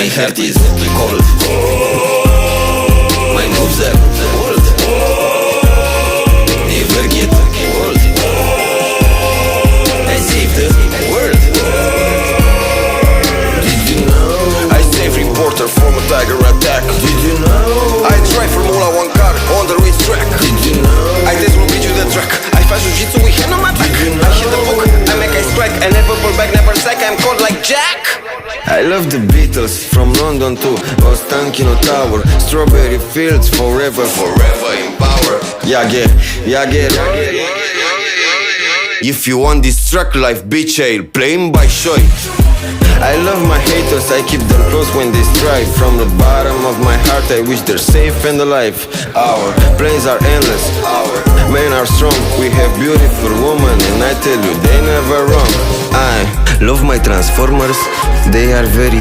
My heart is cold. My moves are bold. Never get old. I save the world. Did you know? I save reporter from a tiger attack. Did you know? I drive Formula 1 car on the racetrack. Did you know? I dance will beat you the track. I fac jiu-jitsu with hand on my back. I hit the book, I make ice crack. I never pull back, never sack. I'm cold like Jack. I love the Beatles, from London to Ostankino Tower. Strawberry fields, forever, forever in power. Jagger. If you want this track life, bitch, I'll play him by Shoy. I love my haters, I keep them close when they strike. From the bottom of my heart, I wish they're safe and alive. Our planes are endless, our men are strong. We have beautiful women, and I tell you, they never wrong. I love my Transformers, they are very